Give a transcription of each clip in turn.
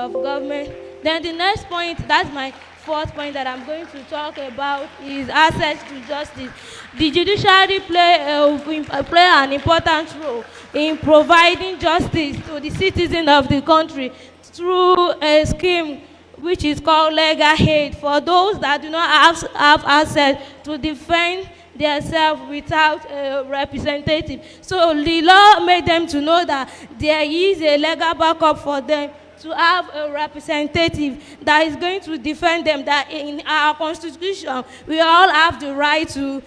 of government. Then the next point, that's my fourth point that I'm going to talk about, is access to justice. The judiciary play an important role in providing justice to the citizens of the country through a scheme which is called legal aid for those that do not have access to defend themselves without a representative. So the law made them to know that there is a legal backup for them to have a representative that is going to defend them, that in our constitution, we all have the right to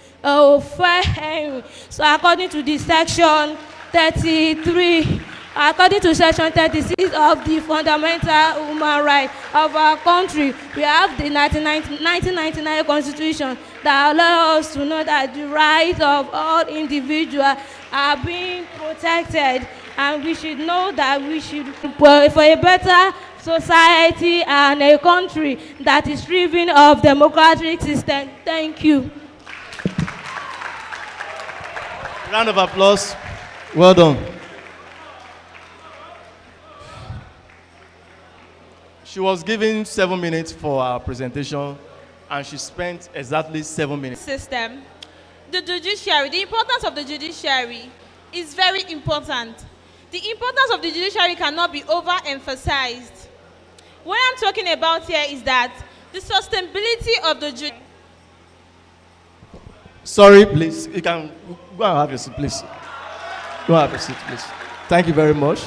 fair hearing. So according to the section 33, according to section 36 of the fundamental human rights of our country, we have the 1999 constitution that allows us to know that the rights of all individuals are being protected, and we should know that we should, for a better society and a country that is driven of democratic system. Thank you. Round of applause. Well done. She was given 7 minutes for her presentation, and she spent exactly 7 minutes. System. The judiciary, the importance of the judiciary is very important. The importance of the judiciary cannot be overemphasized. What I'm talking about here is that the sustainability of the judiciary. Sorry, please. You can go and have your seat, please. Go and have your seat, please. Thank you very much.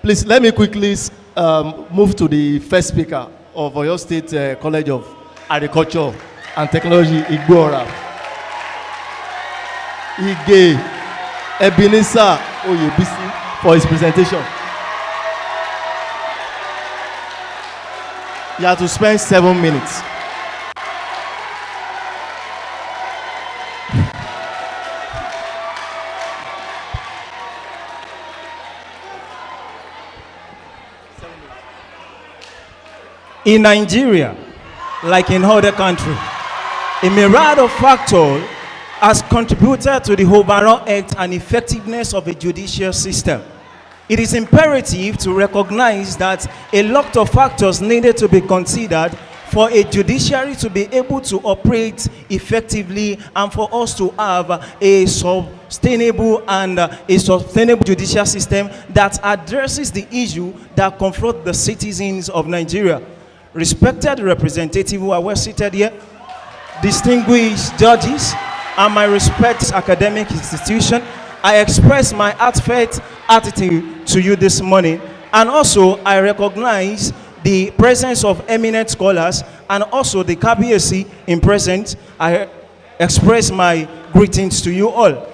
Please, let me quickly move to the first speaker of Oyo State College of Agriculture and Technology, Igbo-ora. Ige Ebenezer Oyebisi for his presentation. You have to spend 7 minutes. In Nigeria, like in other countries, a myriad of factors has contributed to the overall health and effectiveness of a judicial system. It is imperative to recognize that a lot of factors needed to be considered for a judiciary to be able to operate effectively and for us to have a sustainable judicial system that addresses the issue that confront the citizens of Nigeria. Respected representatives who are well seated here, distinguished judges, and my respected academic institution, I express my heartfelt attitude to you this morning, and also I recognize the presence of eminent scholars and also the KBSC in presence. I express my greetings to you all.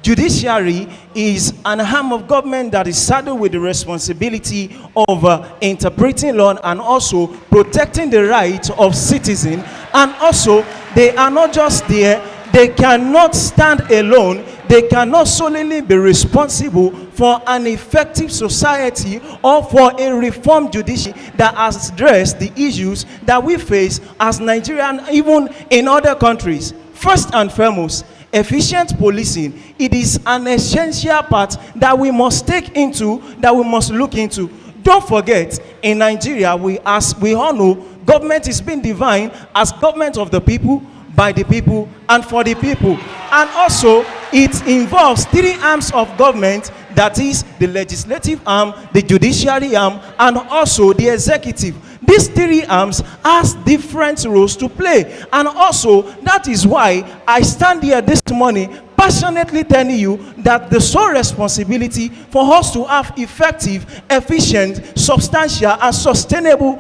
Judiciary is an arm of government that is saddled with the responsibility of interpreting law and also protecting the rights of citizens. And also, they are not just there, they cannot stand alone, they cannot solely be responsible for an effective society or for a reformed judiciary that has addressed the issues that we face as Nigerians, even in other countries. First and foremost, efficient policing. It is an essential part that we must take into, that we must look into. Don't forget, in Nigeria, as we all know, government is being defined as government of the people, by the people, and for the people. And also, it involves 3 arms of government, that is the legislative arm, the judiciary arm, and also the executive. These 3 arms has different roles to play. And also, that is why I stand here this morning passionately telling you that the sole responsibility for us to have effective, efficient, substantial, and sustainable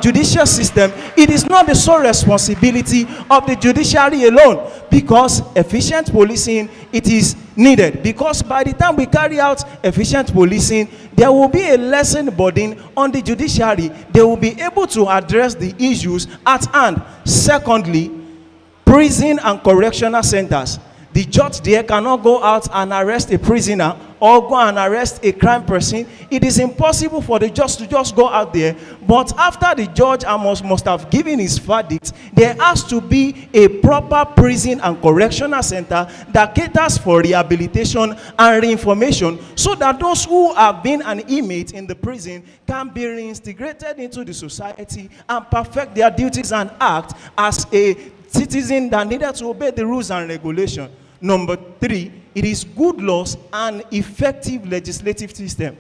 judicial system, it is not the sole responsibility of the judiciary alone, because efficient policing, it is needed. Because by the time we carry out efficient policing, there will be a lesson burden on the judiciary. They will be able to address the issues at hand. Secondly, prison and correctional centers. The judge there cannot go out and arrest a prisoner or go and arrest a crime person. It is impossible for the judge to just go out there. But after the judge must have given his verdict, there has to be a proper prison and correctional center that caters for rehabilitation and reinformation, so that those who have been an inmate in the prison can be reintegrated into the society and perfect their duties and act as a citizen that needed to obey the rules and regulations. Number 3, it is good laws and effective legislative system.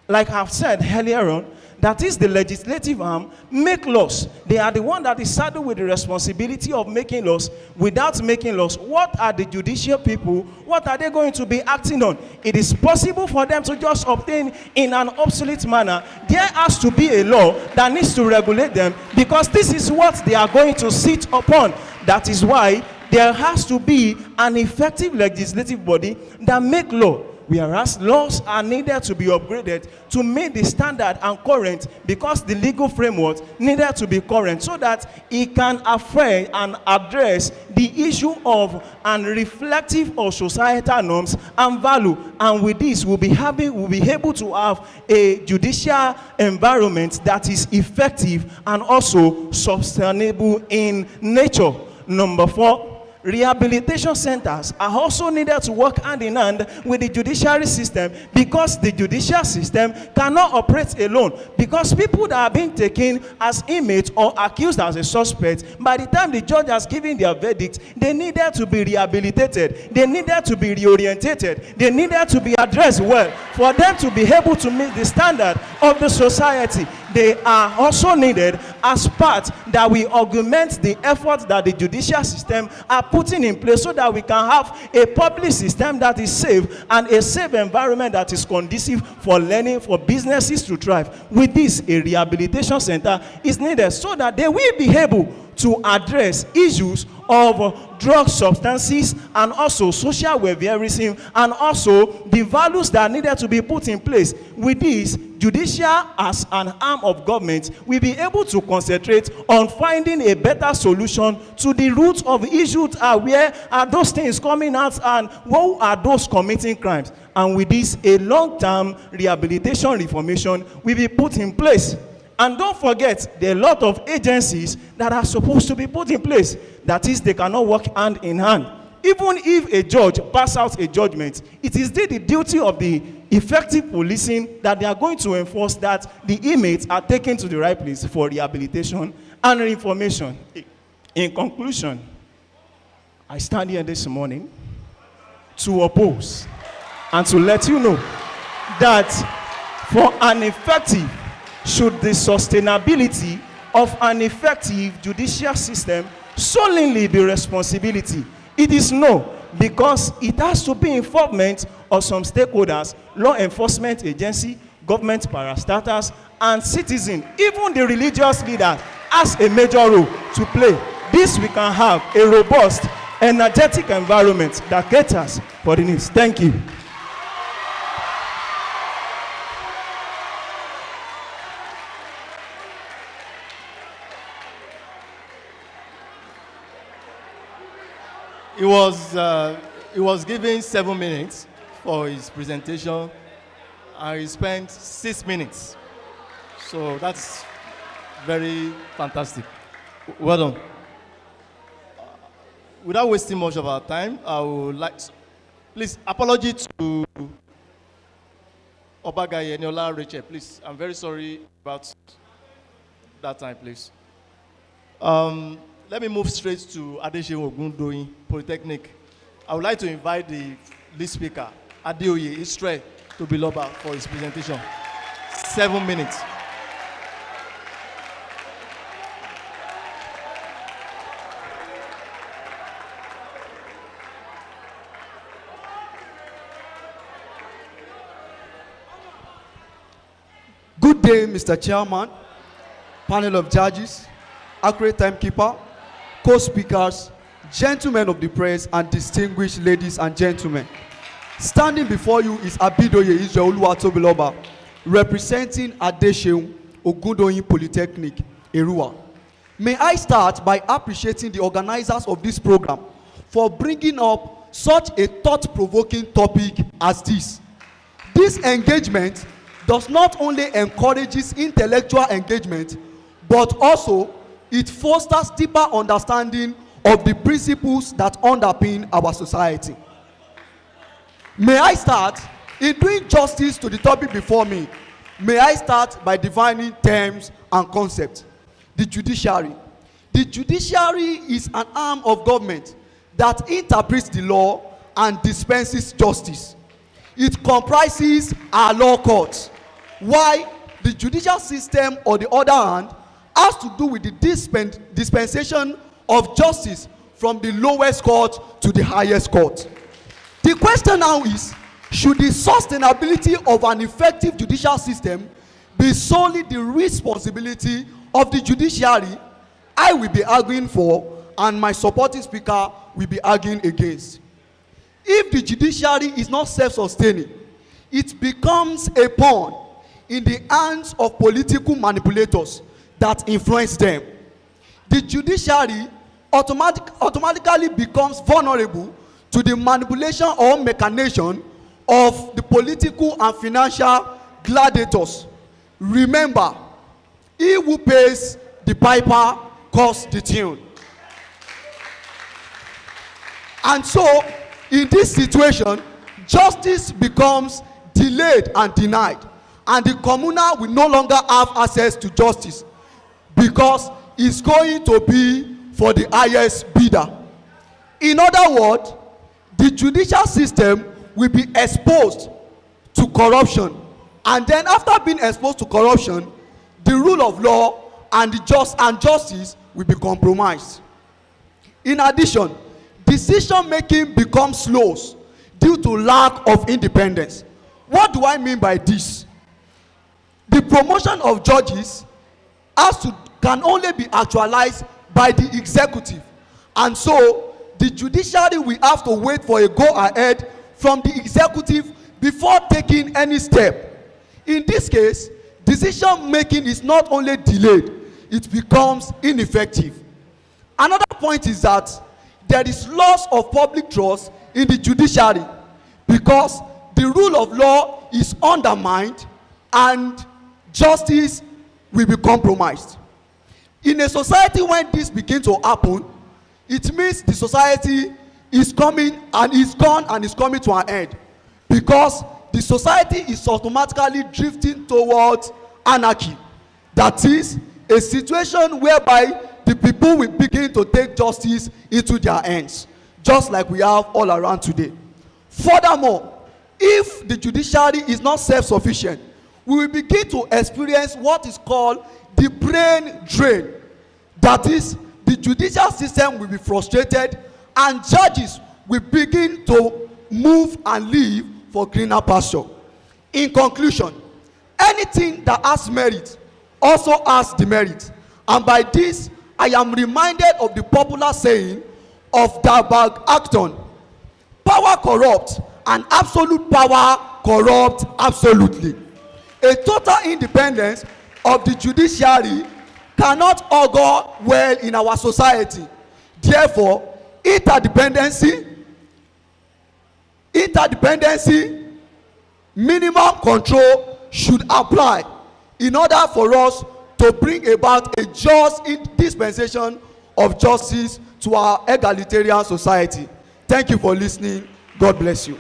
Like I've said earlier on, that is the legislative arm, make laws. They are the one that is saddled with the responsibility of making laws. Without making laws, what are the judicial people, what are they going to be acting on? It is possible for them to just obtain in an obsolete manner. There has to be a law that needs to regulate them, because this is what they are going to sit upon. That is why there has to be an effective legislative body that make law. Whereas laws are needed to be upgraded to meet the standard and current, because the legal framework needed to be current, so that it can affect and address the issue of and reflective of societal norms and value. And with this, we'll be able to have a judicial environment that is effective and also sustainable in nature. Number 4, rehabilitation centers are also needed to work hand in hand with the judiciary system, because the judicial system cannot operate alone. Because people that are being taken as inmates or accused as a suspect, by the time the judge has given their verdict, they needed to be rehabilitated, they needed to be reorientated, they needed to be addressed well for them to be able to meet the standard of the society. They are also needed as part that we augment the efforts that the judicial system are putting in place, so that we can have a public system that is safe and a safe environment that is conducive for learning, for businesses to thrive. With this, a rehabilitation center is needed, so that they will be able to address issues of drug substances and also social welfareism, and also the values that needed to be put in place. With this, judicial as an arm of government will be able to concentrate on finding a better solution to the root of issues. Where are those things coming out, and who are those committing crimes? And with this, a long-term rehabilitation reformation will be put in place. And don't forget, there are a lot of agencies that are supposed to be put in place. That is, they cannot work hand in hand. Even if a judge passes out a judgment, it is the duty of the effective policing that they are going to enforce that the inmates are taken to the right place for rehabilitation and reinformation. In conclusion, I stand here this morning to oppose and to let you know that for an effective, should the sustainability of an effective judicial system solely be responsibility? It is no, because it has to be involvement of some stakeholders, law enforcement agency, government parastatals, and citizens. Even the religious leader has a major role to play. This we can have a robust, energetic environment that caters for the needs. Thank you. He was given 7 minutes for his presentation, and he spent 6 minutes. So that's very fantastic. Well done. Without wasting much of our time, I would like to, please, apology to Obaga Eniola Rachel, please. I'm very sorry about that time, please. Let me move straight to Adesheun Ogundoyin Polytechnic. I would like to invite the lead speaker, Adeoye Istre, to Biloba for his presentation. 7 minutes. Good day, Mr. Chairman, panel of judges, accurate timekeeper, co-speakers, gentlemen of the press, and distinguished ladies and gentlemen. Standing before you is Abidoye Israel Tobiloba, representing Adesheun Ogundoyin Polytechnic, Erua. May I start by appreciating the organizers of this program for bringing up such a thought-provoking topic as this. This engagement does not only encourages intellectual engagement, but also it fosters deeper understanding of the principles that underpin our society. May I start in doing justice to the topic before me? May I start by defining terms and concepts. The judiciary. The judiciary is an arm of government that interprets the law and dispenses justice. It comprises our law courts, while the judicial system, on the other hand, has to do with the dispensation of justice from the lowest court to the highest court. The question now is, should the sustainability of an effective judicial system be solely the responsibility of the judiciary? I will be arguing for, and my supporting speaker will be arguing against. If the judiciary is not self-sustaining, it becomes a pawn in the hands of political manipulators that influence them. The judiciary automatically becomes vulnerable to the manipulation or machination of the political and financial gladiators. Remember, he who pays the piper calls the tune. And so, in this situation, justice becomes delayed and denied, and the communal will no longer have access to justice because it's going to be for the highest bidder. In other words, the judicial system will be exposed to corruption, and then after being exposed to corruption, the rule of law and justice will be compromised. In addition, decision making becomes slow due to lack of independence. What do I mean by this? The promotion of judges can only be actualized by the executive, and so the judiciary will have to wait for a go-ahead from the executive before taking any step. In this case, decision making is not only delayed, it becomes ineffective. Another point is that there is loss of public trust in the judiciary because the rule of law is undermined and justice will be compromised. In a society when this begins to happen, it means the society is coming and is gone and is coming to an end, because the society is automatically drifting towards anarchy. That is a situation whereby the people will begin to take justice into their hands, just like we have all around today. Furthermore, if the judiciary is not self-sufficient, we will begin to experience what is called the brain drain. That is, the judicial system will be frustrated and judges will begin to move and leave for greener pasture. In conclusion, anything that has merit also has demerit, and by this I am reminded of the popular saying of Dalbert Acton: power corrupts and absolute power corrupts absolutely. A total independence of the judiciary cannot augur well in our society. Therefore, interdependency, minimum control should apply in order for us to bring about a just dispensation of justice to our egalitarian society. Thank you for listening. God bless you.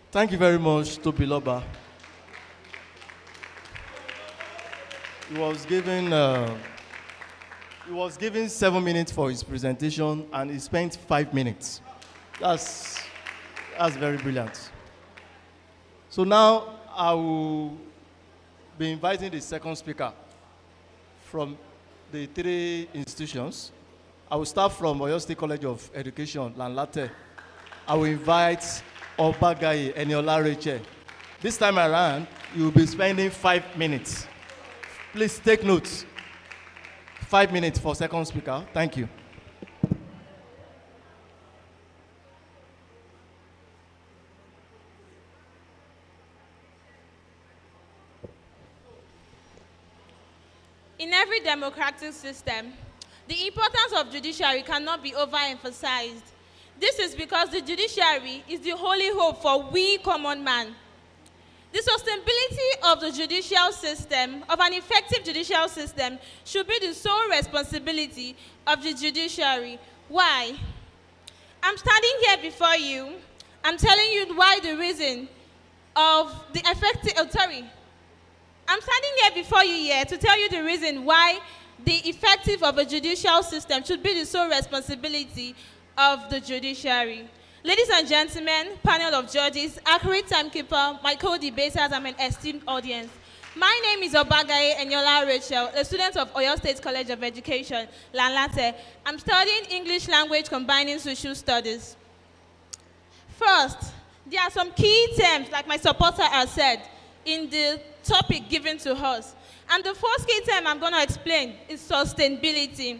Thank you very much, Tobiloba. He was given 7 minutes for his presentation, and he spent 5 minutes. That's very brilliant. So now I will be inviting the second speaker from the 3 institutions. I will start from Oyo State College of Education, Lanlate. I will invite Obagayi Eniola Rachel. This time around, you will be spending 5 minutes. Please take notes. 5 minutes for second speaker. Thank you. In every democratic system, the importance of judiciary cannot be overemphasized. This is because the judiciary is the holy hope for we common man. The sustainability of the judicial system, of an effective judicial system, should be the sole responsibility of the judiciary. Why? I'm standing here before you. I'm telling you why the reason of the effective, I'm standing here before you here to tell you the reason why the effective of a judicial system should be the sole responsibility of the judiciary. Ladies and gentlemen, panel of judges, accurate timekeeper, my co-debaters, and my esteemed audience. My name is Obagaye Enyola Rachel, a student of Oyo State College of Education, Lanlate. I'm studying English language combining social studies. First, there are some key terms, like my supporter has said, in the topic given to us. And the first key term I'm going to explain is sustainability.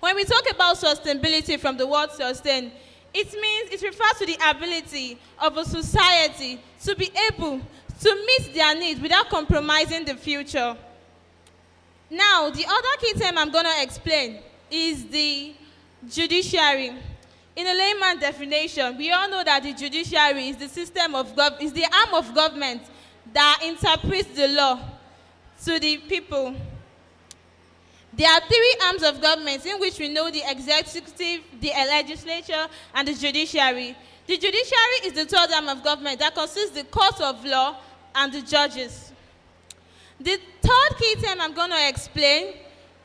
When we talk about sustainability from the word sustain, it refers to the ability of a society to be able to meet their needs without compromising the future. Now, the other key term I'm going to explain is the judiciary. In a layman definition, we all know that the judiciary is the system of is the arm of government that interprets the law to the people. There are three arms of government in which we know the executive, the legislature, and the judiciary. The judiciary is the third arm of government that consists the court of law and the judges. The third key term I'm going to explain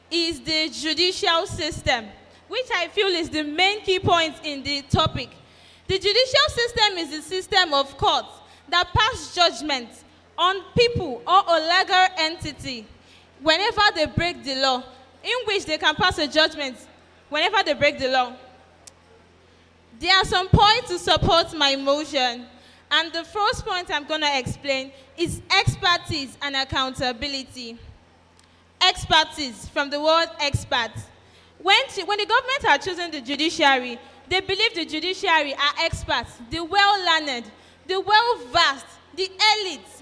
is the judicial system, which I feel is the main key point in the topic. The judicial system is the system of courts that pass judgment on people or a legal entity whenever they break the law, in which they can pass a judgment whenever they break the law. There are some points to support my motion, and the first point I'm going to explain is expertise and accountability. Expertise, from the word expert. When the government are choosing the judiciary, they believe the judiciary are experts, the well-learned, the well-versed, the elites.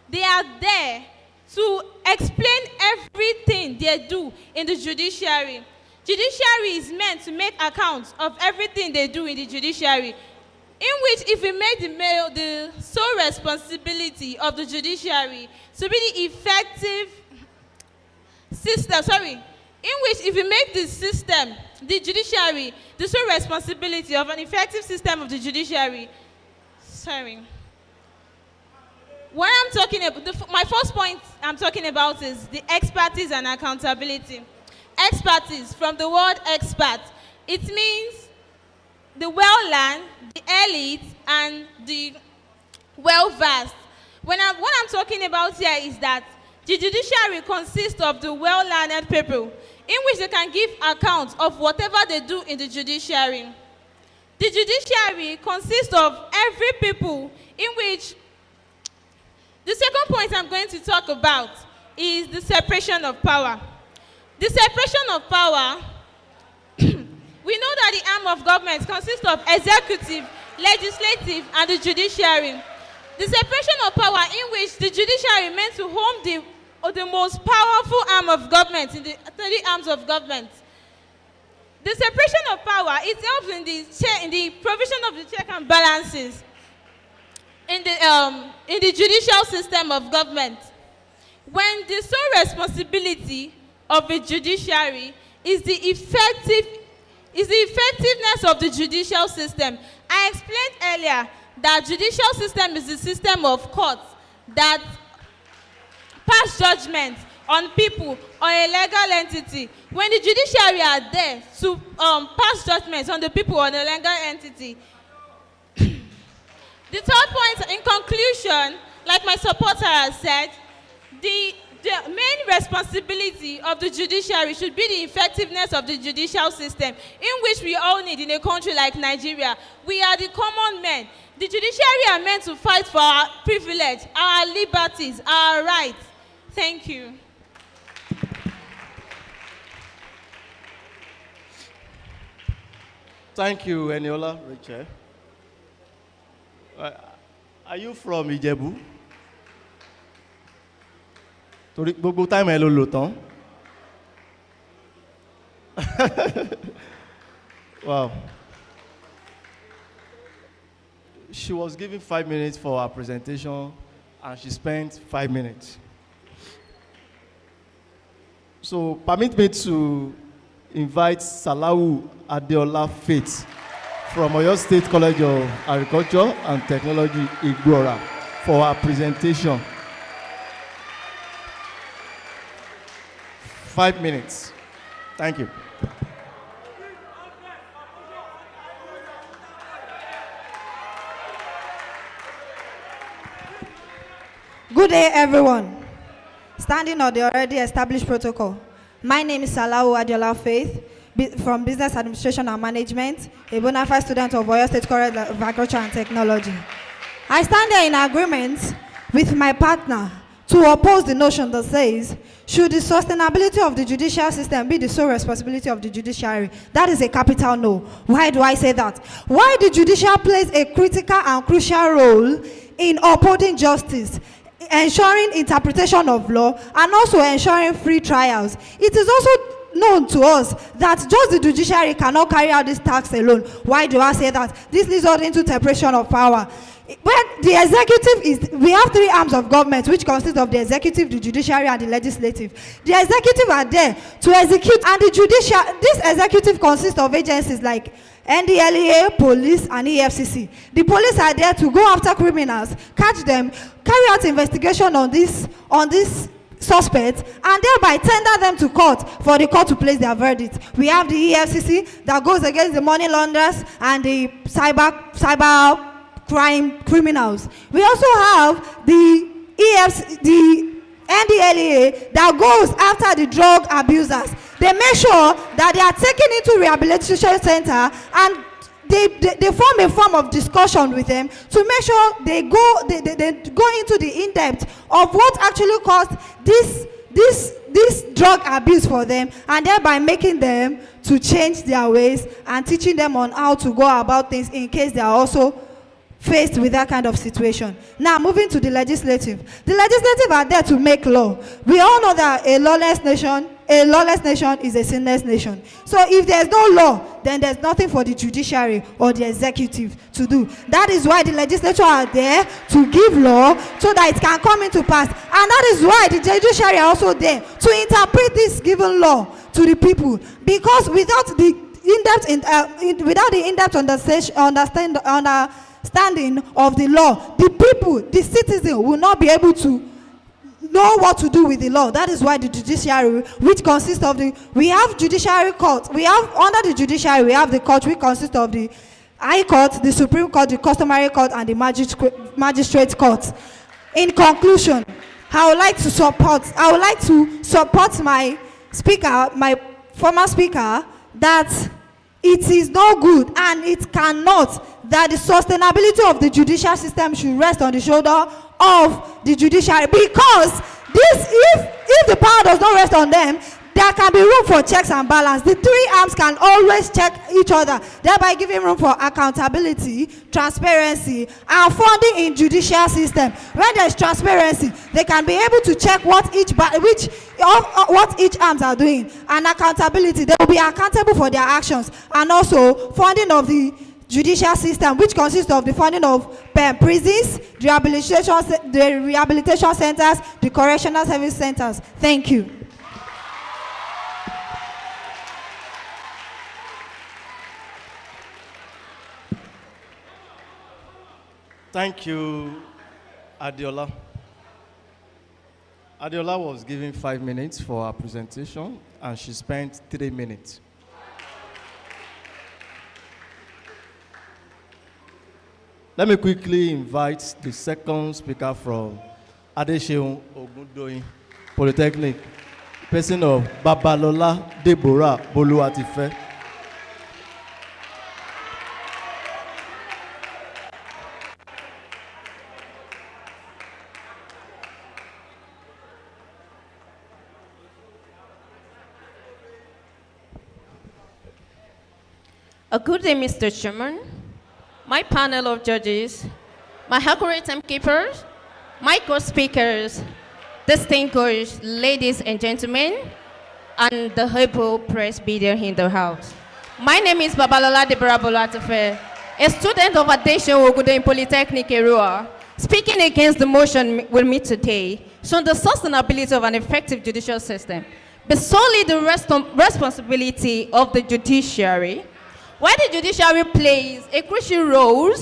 They are there to explain everything they do in the judiciary. Judiciary is meant to make accounts of everything they do in the judiciary, in which if we make the sole responsibility of the judiciary to be the effective system, in which if we make the system, the judiciary, the sole responsibility of an effective system of the judiciary, what I'm talking about, my first point I'm talking about is the expertise and accountability. Expertise, from the word expert, it means the well-learned, the elite, and the well-versed. What I'm talking about here is that the judiciary consists of the well-learned people, in which they can give account of whatever they do in the judiciary. The judiciary consists of every people in which. The second point I'm going to talk about is the separation of power. The separation of power, we know that the arm of government consists of executive, legislative, and the judiciary. The separation of power in which the judiciary meant to hold the most powerful arm of government in the three arms of government. The separation of power, it helps in the provision of the check and balances in the judicial system of government. When the sole responsibility of a judiciary is the effectiveness of the judicial system. I explained earlier that judicial system is the system of courts that pass judgment on people or a legal entity. When the judiciary are there to pass judgments on the people or the legal entity. The third point, in conclusion, like my supporter has said, the main responsibility of the judiciary should be the effectiveness of the judicial system, in which we all need in a country like Nigeria. We are the common men. The judiciary are meant to fight for our privilege, our liberties, our rights. Thank you. Thank you, Eniola Rachel. Are you from Ijebu? Torí gbogbo time ẹ ló lò tán. Wow. She was given 5 minutes for her presentation, and she spent 5 minutes. So permit me to invite Salahu Adeola Faith from Oyo State College of Agriculture and Technology, Igbo-ora, for her presentation. 5 minutes. Thank you. Good day, everyone. Standing on the already established protocol, my name is Salahu Adeola Faith from Business Administration and Management, a bona fide student of Oyo State College of Agriculture and Technology. I stand here in agreement with my partner to oppose the notion that says, should the sustainability of the judicial system be the sole responsibility of the judiciary? That is a capital no. Why do I say that? Why the judicial plays a critical and crucial role in upholding justice, ensuring interpretation of law, and also ensuring free trials. It is also known to us that just the judiciary cannot carry out this task alone. Why do I say that? This leads us into separation of power. When the executive is, we have three arms of government which consist of the executive, the judiciary, and the legislative. The executive are there to execute, and the judicial, this executive consists of agencies like NDLEA, police, and EFCC. The police are there to go after criminals, catch them, carry out investigation on this suspects, and thereby tender them to court for the court to place their verdict. We have the EFCC that goes against the money launderers and the cyber crime criminals. We also have the NDLEA that goes after the drug abusers. They make sure that they are taken into rehabilitation center, and they form a form of discussion with them to make sure they go into the in-depth of what actually caused this drug abuse for them, and thereby making them to change their ways and teaching them on how to go about things in case they are also faced with that kind of situation. Now, moving to the legislative. The legislative are there to make law. We all know that a lawless nation is a sinless nation. So if there's no law, then there's nothing for the judiciary or the executive to do. That is why the legislature are there to give law so that it can come into pass. And that is why the judiciary are also there to interpret this given law to the people. Because without the in-depth understanding of the law, the people, the citizen, will not be able to know what to do with the law. That is why the judiciary, which consists of we have judiciary court. We have, under the judiciary, we have the court which consists of the High Court, the Supreme Court, the Customary Court, and the Magistrate Court. In conclusion, I would like to support my speaker, my former speaker, that it is no good and it cannot that the sustainability of the judicial system should rest on the shoulder of the judiciary, because if the power does not rest on them, there can be room for checks and balance. The three arms can always check each other, thereby giving room for accountability, transparency, and funding in judicial system. When there is transparency, they can be able to check what each arms are doing, and accountability, they will be accountable for their actions, and also funding of the judicial system, which consists of the funding of prisons, the rehabilitation centers, the correctional service centers. Thank you. Thank you, Adeola. Adeola was given 5 minutes for her presentation, and she spent 3 minutes. Let me quickly invite the second speaker from Adeseun Ogundoyin Polytechnic, person of Babalola Deborah Boluwatife. A good day, Mr. Chairman, my panel of judges, my accurate timekeepers, my co-speakers, distinguished ladies and gentlemen. and the Igbo Presbyterian in the house. My name is Babalola Deborah Bolatife, a student of Adesha Ogude Polytechnic Erua, speaking against the motion with me today, showing the sustainability of an effective judicial system, but solely the responsibility of the judiciary, while the judiciary plays a crucial role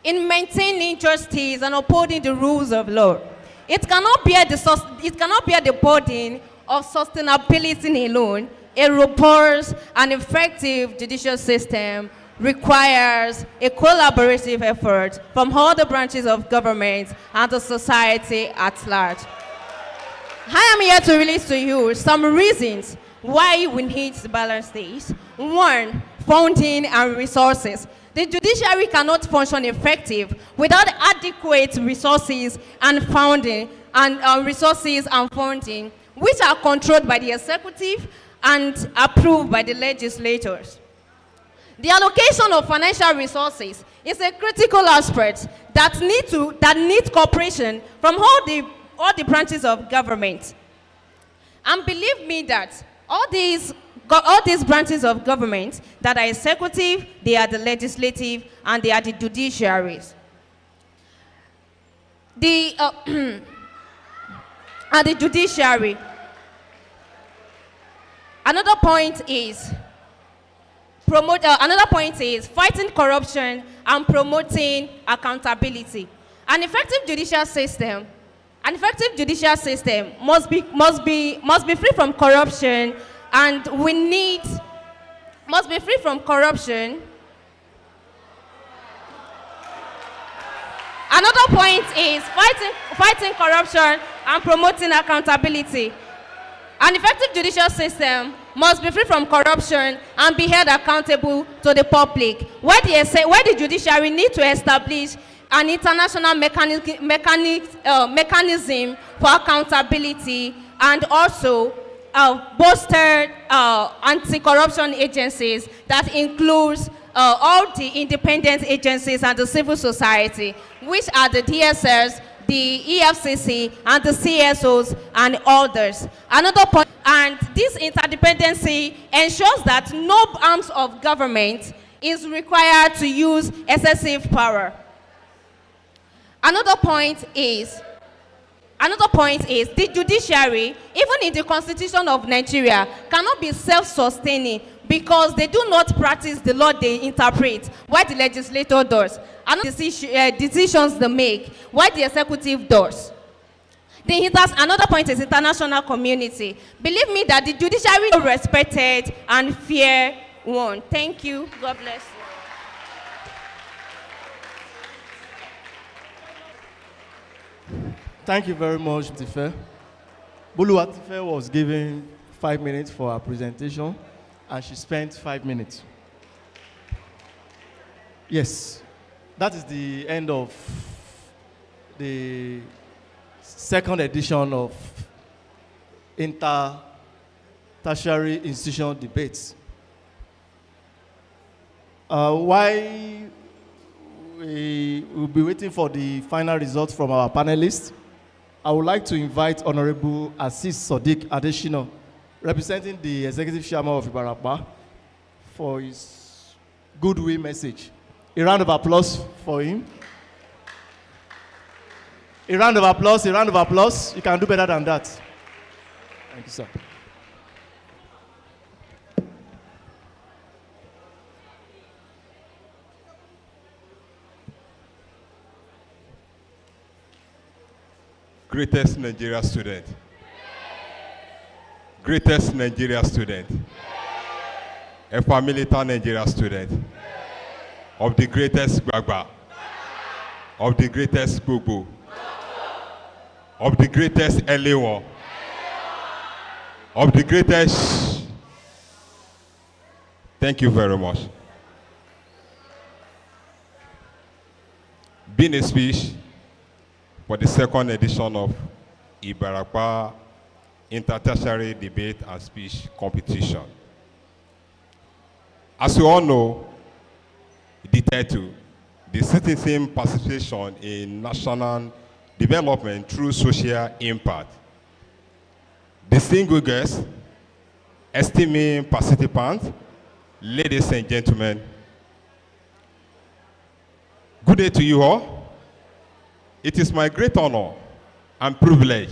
in maintaining justice and upholding the rules of law. It cannot bear the burden of sustainability alone. A robust and effective judicial system requires a collaborative effort from all the branches of government and the society at large. I am here to release to you some reasons why we need to balance this. One, funding and resources. The judiciary cannot function effective without adequate resources and funding, which are controlled by the executive and approved by the legislators. The allocation of financial resources is a critical aspect that needs cooperation from all the branches of government. And believe me that all these branches of government that are executive, they are the legislative, and they are the judiciaries. And the judiciary. Another point is fighting corruption and promoting accountability. An effective judicial system must be free from corruption, and must be free from corruption. Another point is fighting corruption and promoting accountability. An effective judicial system must be free from corruption and be held accountable to the public, where the judiciary need to establish an international mechanism for accountability, and also bolstered anti-corruption agencies that includes all the independent agencies and the civil society, which are the DSS, the EFCC, and the CSOs, and others. Another point, and this interdependency ensures that no arms of government is required to use excessive power. Another point is the judiciary, even in the Constitution of Nigeria, cannot be self-sustaining because they do not practice the law they interpret, while the legislator does. And decisions they make, while the executive does. Another point is international community. Believe me that the judiciary is respected and fair one. Thank you. God bless you. Thank you very much, Tife. Bulu Tife was given 5 minutes for her presentation, and she spent 5 minutes. Yes, that is the end of the second edition of Inter-Tertiary Institutional Debates. While we will be waiting for the final results from our panelists, I would like to invite Honorable Assis Sadiq Adeshino, representing the Executive Chairman of Ibarapa, for his goodwill message. A round of applause for him. A round of applause, a round of applause. You can do better than that. Thank you, sir. Greatest Nigeria student. Greatest Nigeria student. A Familita Nigeria student. Of the greatest Gbagba. Of the greatest Gbogbo. Of the greatest Elewo. Of the greatest. Thank you very much. Being a speech for the second edition of Ibarapa Inter-Tertiary Debate and Speech Competition. As you all know, the title, the citizen participation in national development through social impact. Distinguished guests, esteemed participants, ladies and gentlemen, good day to you all. It is my great honor and privilege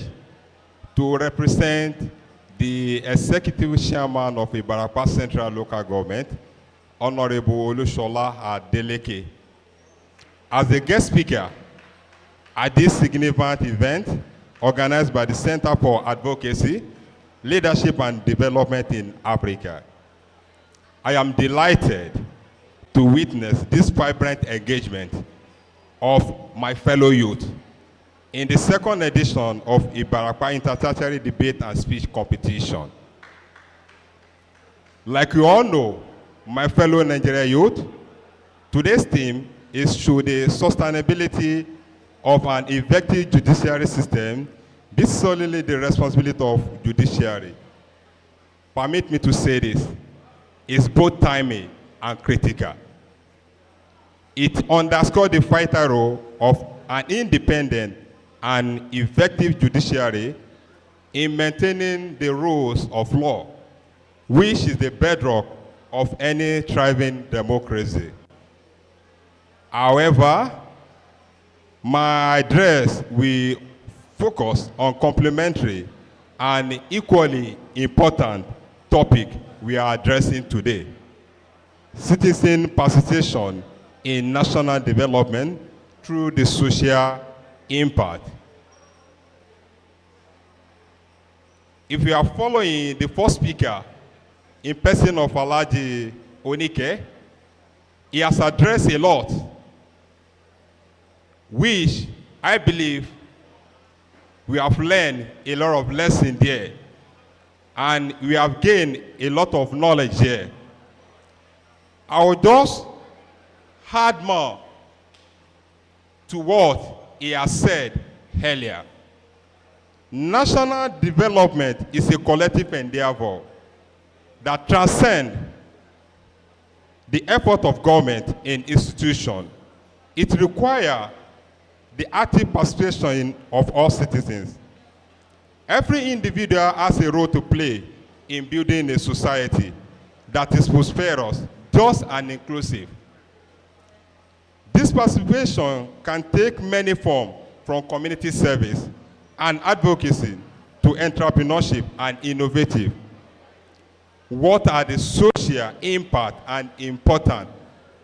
to represent the Executive Chairman of Ibarapa Central Local Government, Honorable Olushola Adeleke, as the guest speaker at this significant event organized by the Center for Advocacy, Leadership and Development in Africa. I am delighted to witness this vibrant engagement of my fellow youth in the second edition of Ibarapa Inter-Tertiary Debate and Speech Competition. Like you all know, my fellow Nigerian youth, today's theme is should the sustainability of an effective judiciary system be solely the responsibility of judiciary. Permit me to say this, it's both timely and critical. It underscores the vital role of an independent and effective judiciary in maintaining the rules of law, which is the bedrock of any thriving democracy. However, my address will focus on complementary and equally important topic we are addressing today: citizen participation in national development through the social impact. If you are following the first speaker in person of Alhaji Onike, he has addressed a lot, which I believe we have learned a lot of lessons there, and we have gained a lot of knowledge here. I will just add more to what he has said earlier. National development is a collective endeavor that transcends the effort of government and institutions. It requires the active participation of all citizens. Every individual has a role to play in building a society that is prosperous, just and inclusive. This participation can take many forms, from community service and advocacy to entrepreneurship and innovative. What are the social impact and importance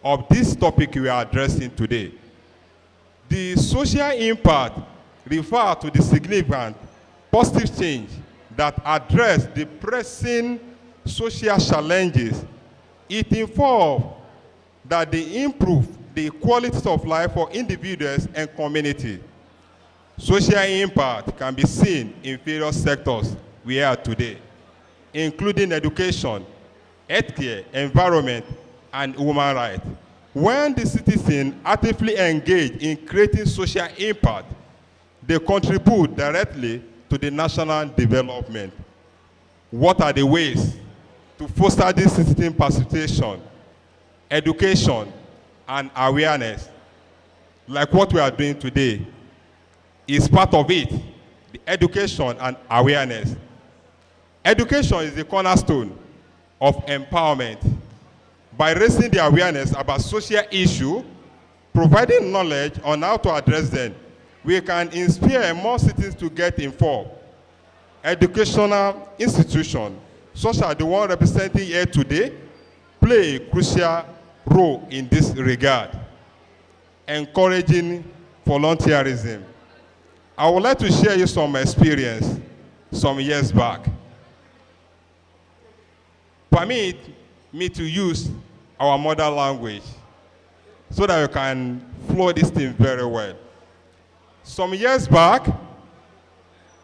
of this topic we are addressing today? The social impact refers to the significant positive change that address the pressing social challenges. It involves that they improve the quality of life for individuals and community. Social impact can be seen in various sectors we are today, including education, healthcare, environment, and human rights. When the citizens actively engage in creating social impact, they contribute directly to the national development. What are the ways to foster this citizen participation? Education and awareness, like what we are doing today, is part of it, the education and awareness. Education is the cornerstone of empowerment. By raising the awareness about social issues, providing knowledge on how to address them, we can inspire more citizens to get involved. Educational institutions, such as the one represented here today, play a crucial role in this regard, encouraging volunteerism. I would like to share you some experience some years back. Permit me to use our mother language so that we can flow this thing very well. Some years back,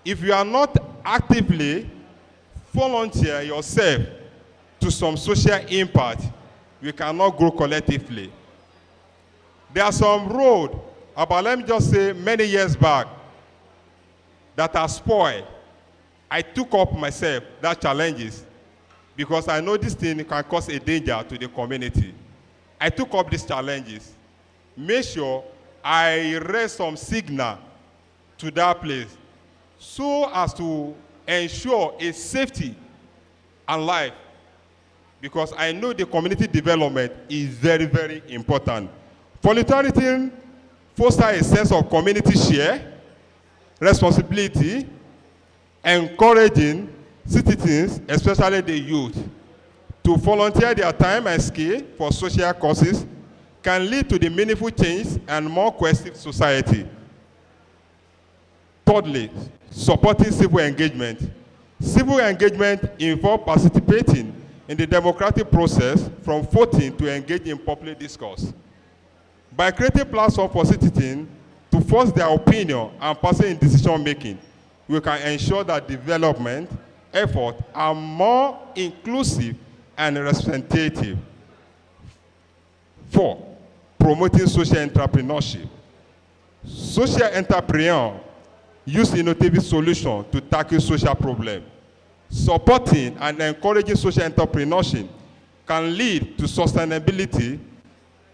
if you are not actively volunteer yourself to some social impact, we cannot grow collectively. There are some roads, about let me just say many years back, that are spoiled. I took up myself that challenges because I know this thing can cause a danger to the community. I took up these challenges. Make sure I raise some signal to that place so as to ensure a safety and life, because I know the community development is very, very important. Volunteering fosters a sense of community share, responsibility, encouraging citizens, especially the youth, to volunteer their time and skill for social causes can lead to the meaningful change and more cohesive society. Thirdly, supporting civil engagement. Civil engagement involves participating in the democratic process from voting to engage in public discourse. By creating platforms for citizens to force their opinion and participate in decision making, we can ensure that development efforts are more inclusive and representative. 4, promoting social entrepreneurship. Social entrepreneurs use innovative solutions to tackle social problems. Supporting and encouraging social entrepreneurship can lead to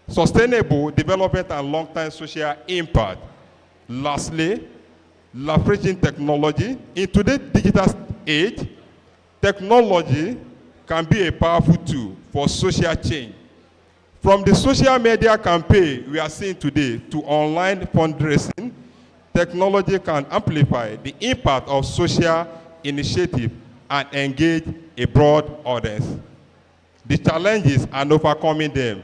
sustainable development and long-term social impact. Lastly, leveraging technology. In today's digital age, technology can be a powerful tool for social change. From the social media campaign we are seeing today to online fundraising, technology can amplify the impact of social initiative and engage a broad audience. The challenges and overcoming them.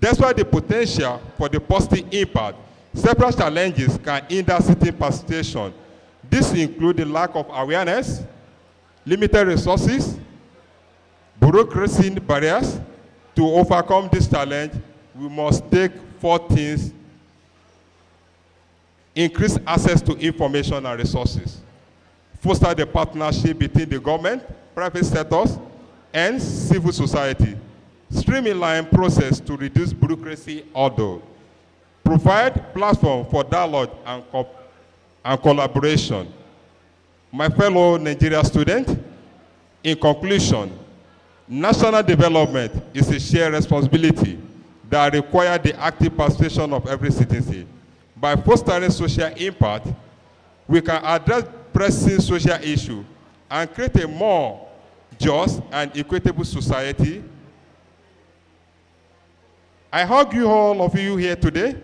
Despite the potential for the positive impact, several challenges can hinder citizen participation. These include the lack of awareness, limited resources, bureaucracy barriers. To overcome this challenge, we must take 4 things: increase access to information and resources, foster the partnership between the government, private sectors, and civil society, streamline process to reduce bureaucracy hurdle, provide platform for dialogue and collaboration. My fellow Nigerian students, in conclusion, national development is a shared responsibility that requires the active participation of every citizen. By fostering social impact, we can address pressing social issues and create a more just and equitable society. I urge you, all of you here today,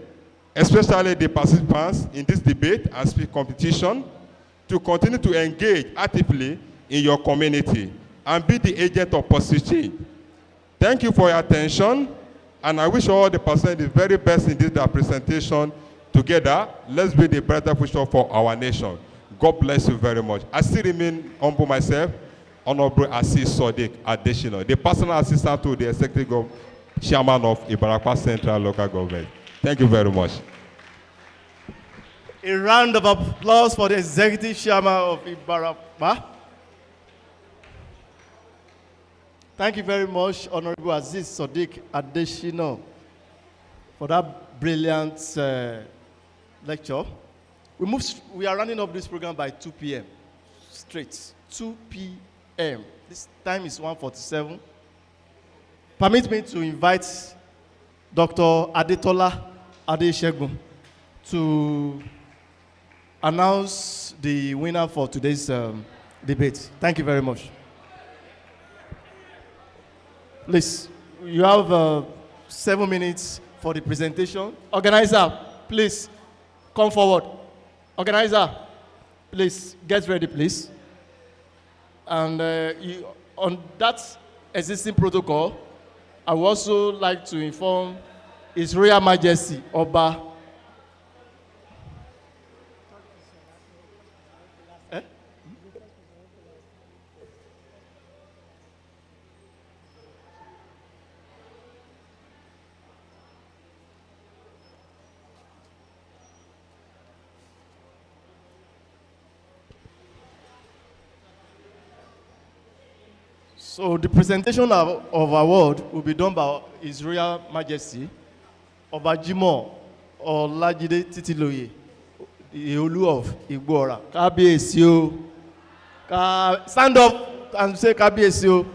especially the participants in this debate and speech competition, to continue to engage actively in your community and be the agent of positive change. Thank you for your attention, and I wish all the participants the very best in this presentation. Together, let's build a brighter future for our nation. God bless you very much. I still remain humble myself, Honorable Assis Sodiq Additional, the personal assistant to the Executive Chairman of Ibarapa Central Local Government. Thank you very much. A round of applause for the Executive Chairman of Ibarapa. Thank you very much, Honorable Aziz Sodiq Adeshino, for that brilliant lecture. We are running up this program by 2 p.m. straight. 2 p.m. This time is 1:47. Permit me to invite Dr. Adetola Adeshegun to announce the winner for today's debate. Thank you very much. Please, you have 7 minutes for the presentation. Organizer, please come forward. Organizer, please get ready, please. And on that existing protocol, I would also like to inform His Royal Majesty Oba. So the presentation of award will be done by His Royal Majesty Obajimo Olajide Titiloye, the Olu of Igbo-ora. Kábíyèsí o. Stand up and say Kábíyèsí o.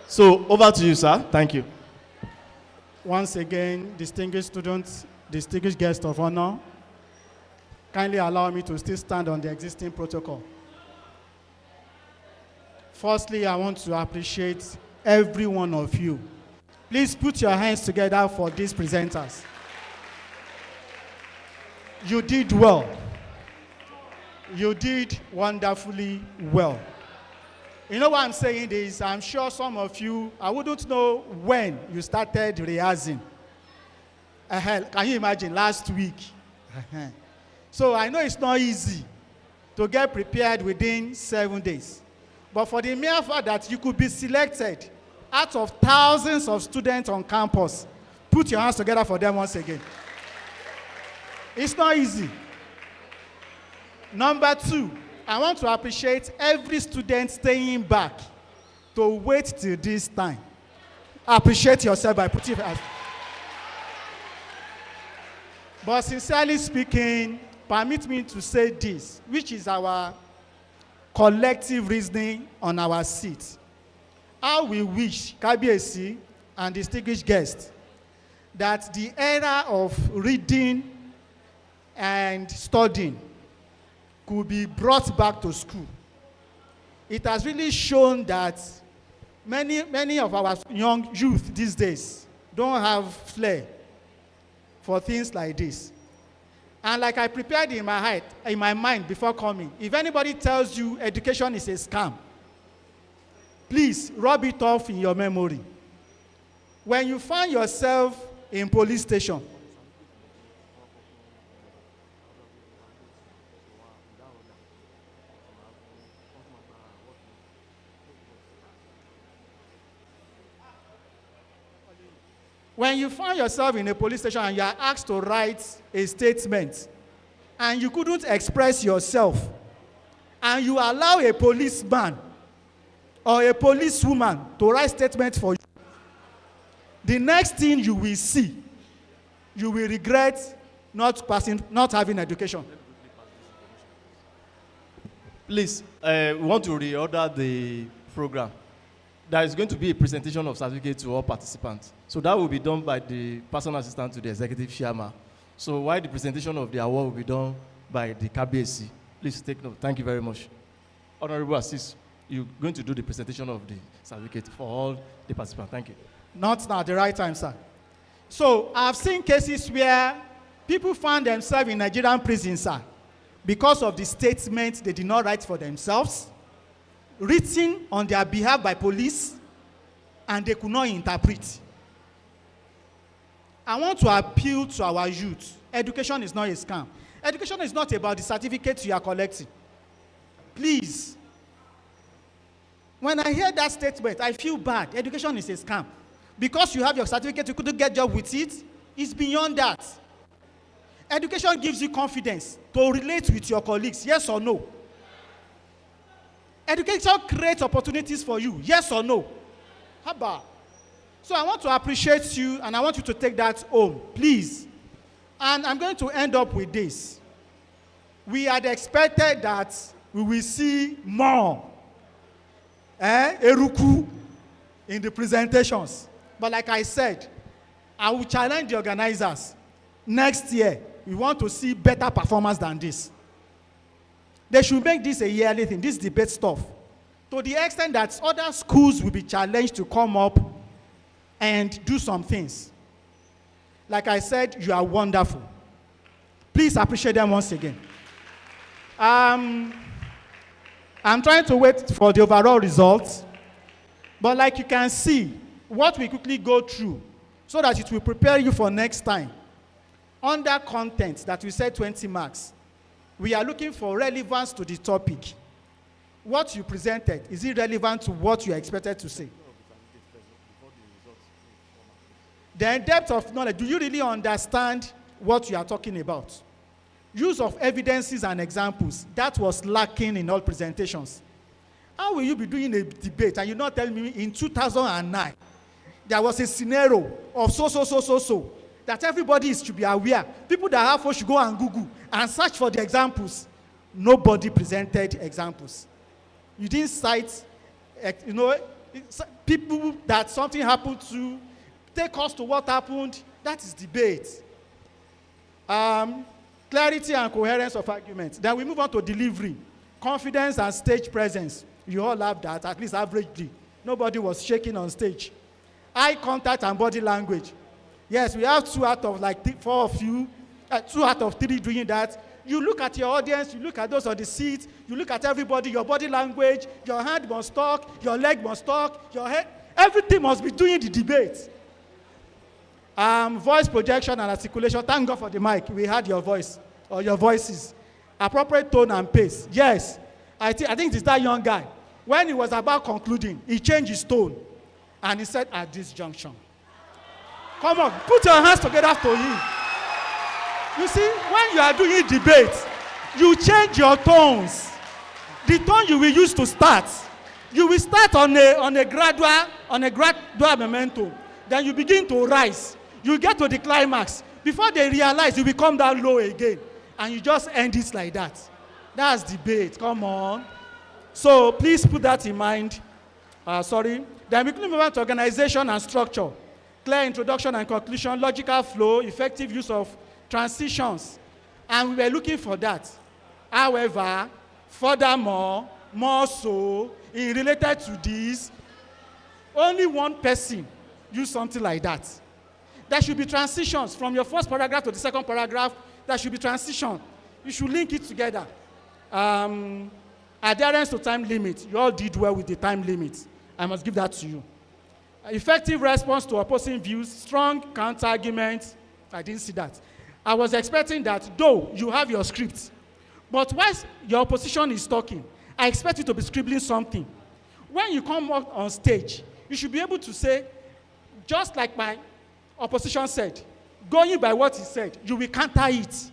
So over to you, sir. Thank you. Once again, distinguished students, distinguished guests of honor, kindly allow me to still stand on the existing protocol. Firstly, I want to appreciate every one of you. Please put your hands together for these presenters. You did well. You did wonderfully well. You know why I'm saying this? I'm sure some of you, I wouldn't know when you started rehearsing. Can you imagine last week? So I know it's not easy to get prepared within 7 days. But for the mere fact that you could be selected out of thousands of students on campus, put your hands together for them once again. It's not easy. Number two, I want to appreciate every student staying back to wait till this time. Appreciate yourself by putting your hands. But sincerely speaking, permit me to say this, which is our collective reasoning on our seat. How we wish, Kabiesi and distinguished guests, that the era of reading and studying could be brought back to school. It has really shown that many of our young youth these days don't have flair for things like this. And like I prepared in my mind before coming, if anybody tells you education is a scam, please rub it off in your memory. When you find yourself in police station, when you find yourself in a police station and you are asked to write a statement and you couldn't express yourself and you allow a policeman or a policewoman to write statement for you, the next thing you will see, you will regret not having education. Please, we want to reorder the program. There is going to be a presentation of certificate to all participants. So that will be done by the personal assistant to the executive chairman. So while the presentation of the award will be done by the KBSC, please take note. Thank you very much. Honorable Assist, you're going to do the presentation of the certificate for all the participants. Thank you. Not now, at the right time, sir. So I've seen cases where people found themselves in Nigerian prisons, sir, because of the statement they did not write for themselves, written on their behalf by police, and they could not interpret. I want to appeal to our youth. Education is not a scam. Education is not about the certificates you are collecting. Please. When I hear that statement, I feel bad. Education is a scam. Because you have your certificate, you couldn't get a job with it. It's beyond that. Education gives you confidence to relate with your colleagues, yes or no? Education creates opportunities for you, yes or no? How about? So I want to appreciate you, and I want you to take that home, please. And I'm going to end up with this. We had expected that we will see more eruku in the presentations. But like I said, I will challenge the organizers. Next year, we want to see better performance than this. They should make this a yearly thing, this debate stuff, to the extent that other schools will be challenged to come up and do some things. Like I said, you are wonderful. Please appreciate them once again. I'm trying to wait for the overall results, but like you can see, what we quickly go through so that it will prepare you for next time. Under content that we said 20 marks, we are looking for relevance to the topic. What you presented, is it relevant to what you are expected to say? The depth of knowledge, do you really understand what you are talking about? Use of evidences and examples, that was lacking in all presentations. How will you be doing a debate and you not tell me in 2009, there was a scenario of so, that everybody should be aware. People that have phone should go and Google and search for the examples. Nobody presented examples. You didn't cite, people that something happened to, take us to what happened. That is debate. Clarity and coherence of argument. Then we move on to delivery. Confidence and stage presence. You all have that, at least averagely. Nobody was shaking on stage. Eye contact and body language. Yes, we have 2 out of like 4 of you, 2 out of 3 doing that. You look at your audience, you look at those on the seats, you look at everybody, your body language, your hand must talk, your leg must talk, your head, everything must be doing the debate. Voice projection and articulation. Thank God for the mic. We heard your voice or your voices. Appropriate tone and pace. Yes, I think it's that young guy. When he was about concluding, he changed his tone and he said, at this junction. Come on, put your hands together for him. You see, when you are doing debate, you change your tones. The tone you will use to start, you will start on a gradual momentum. Then you begin to rise. You get to the climax. Before they realize, you will come down low again. And you just end it like that. That's debate. Come on. So please put that in mind. Then we move on to organization and structure. Clear introduction and conclusion, logical flow, effective use of transitions. And we were looking for that. However, furthermore, more so, in related to this, only one person used something like that. There should be transitions from your first paragraph to the second paragraph. There should be transition. You should link it together. Adherence to time limit. You all did well with the time limit. I must give that to you. Effective response to opposing views, strong counter-argument. I didn't see that. I was expecting that, though you have your script, but whilst your opposition is talking, I expect you to be scribbling something. When you come up on stage, you should be able to say, just like my opposition said, going by what he said, you will counter it.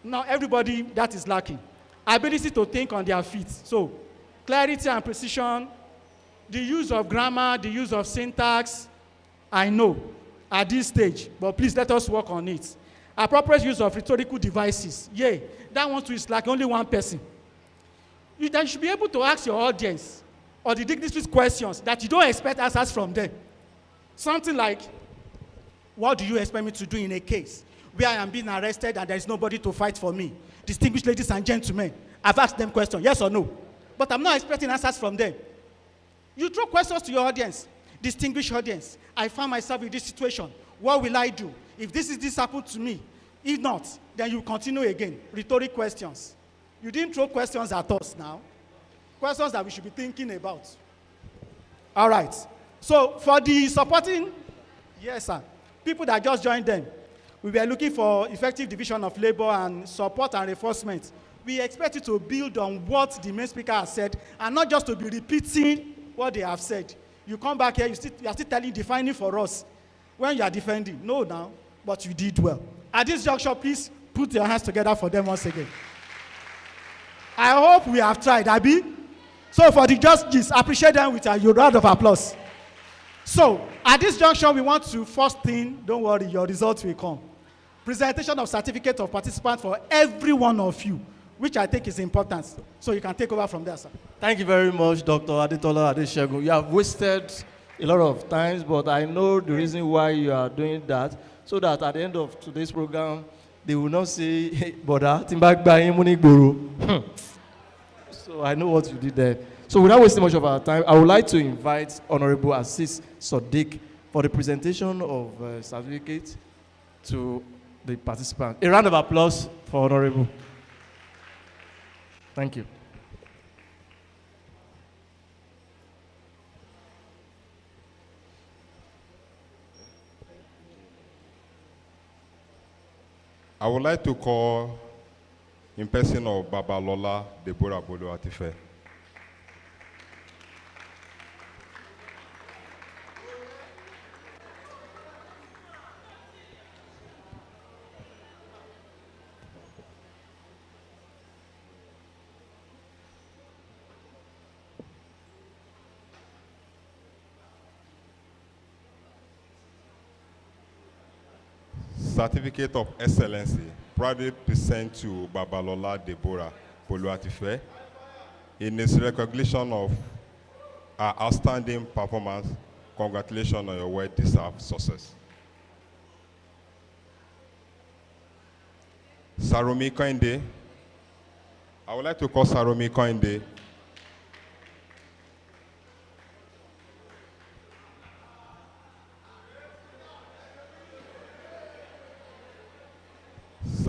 Now, everybody, that is lacking. Ability to think on their feet. So, clarity and precision, the use of grammar, the use of syntax, I know at this stage, but please let us work on it. Appropriate use of rhetorical devices. Yay, that one too is like only one person. You then should be able to ask your audience or the dignitaries questions that you don't expect answers from them. Something like, what do you expect me to do in a case where I am being arrested and there is nobody to fight for me? Distinguished ladies and gentlemen, I've asked them questions, yes or no? But I'm not expecting answers from them. You throw questions to your audience. Distinguished audience, I found myself in this situation. What will I do? If this happened to me, if not, then you continue again. Rhetoric questions. You didn't throw questions at us now. Questions that we should be thinking about. All right. So for the supporting, yes, sir, people that just joined them, we were looking for effective division of labor and support and reinforcement. We expect you to build on what the main speaker has said and not just to be repeating what they have said. You come back here, you are still defining for us when you are defending. No, now, but you did well. At this juncture, please put your hands together for them once again. I hope we have tried, Abi. So for the judges, appreciate them with a round of applause. So at this juncture, we want to first thing, don't worry, your results will come. Presentation of certificate of participant for every one of you, which I think is important. So you can take over from there, sir. Thank you very much, Dr. Adetola Adeshegun. You have wasted a lot of times, but I know the reason why you are doing that, so that at the end of today's program, they will not say, hey, Boda, Timbak Bayi Muniguru. So I know what you did there. So without wasting much of our time, I would like to invite Honorable Assis Sadiq for the presentation of certificate to the participant. A round of applause for Honorable. Thank you. I would like to call in person of Babalola Deborah Bolo Atife. Certificate of Excellency, proudly present to Babalola Deborah Boluatife in its recognition of her outstanding performance. Congratulations on your well-deserved success. Sarumi Koinde. I would like to call Sarumi Koinde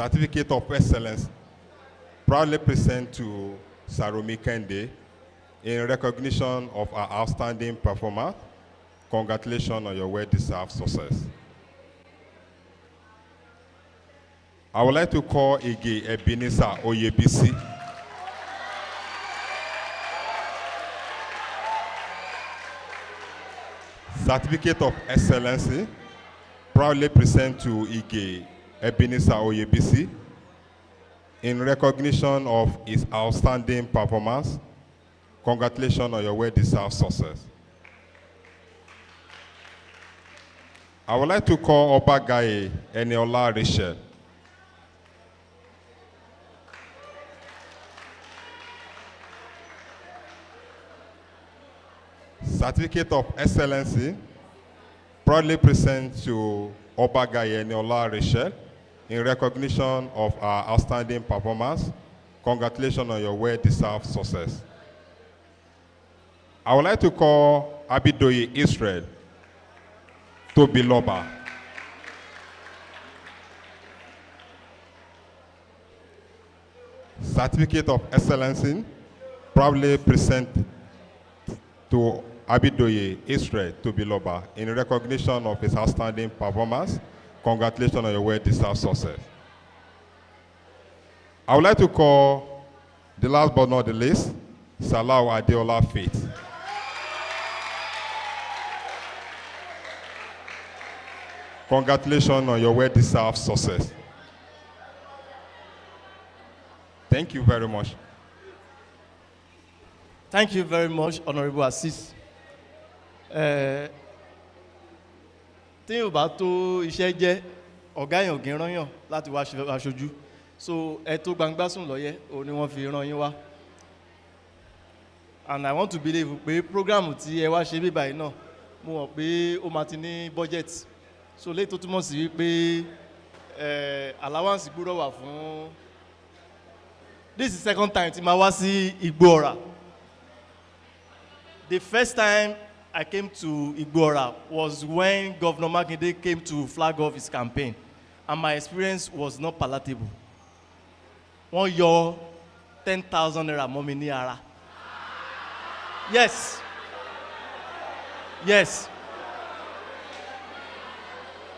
Certificate of Excellence proudly present to Saromi Kende in recognition of our outstanding performance. Congratulations on your well-deserved success. I would like to call Ige Ebenezer Oyebisi. Certificate of Excellency proudly present to Ige Ebenezer Oyebisi in recognition of his outstanding performance. Congratulations on your well-deserved success. I would like to call Obagaye Eniola Rachel. Certificate of Excellency proudly present to Obagaye Eniola Rachel in recognition of our outstanding performance. Congratulations on your well-deserved success. I would like to call Abidoye Israel Tobiloba. Certificate of Excellency proudly present to Abidoye Israel Tobiloba in recognition of his outstanding performance. Congratulations on your well-deserved success. I would like to call the last but not the least, Salau Adeola Faith. Congratulations on your well-deserved success. Thank you very much. Thank you very much, Honorable Assis. Tí yóò bá tó iṣẹ́ jẹ́ ọ̀gá yàn ògìn rányàn láti wá aṣojú. So ẹ tó gbangba sùn lọ́yẹ́ òun ni wọ́n fi rán yín wá. And I want to believe pé program tí ẹ wá ṣe bí báyìí náà mo mọ̀ pé ó máa ti ní budget. So léyìí tó túmọ̀ sí wípé allowance gbúdọ̀ wà fún. This is the second time tí ma wá sí Igbo-ora. The first time I came to Igbo-ora was when Governor Makinde came to flag off his campaign, and my experience was not palatable. Wọ́n yọ 10,000 naira mọ́ mi ní ara. Yes. Yes.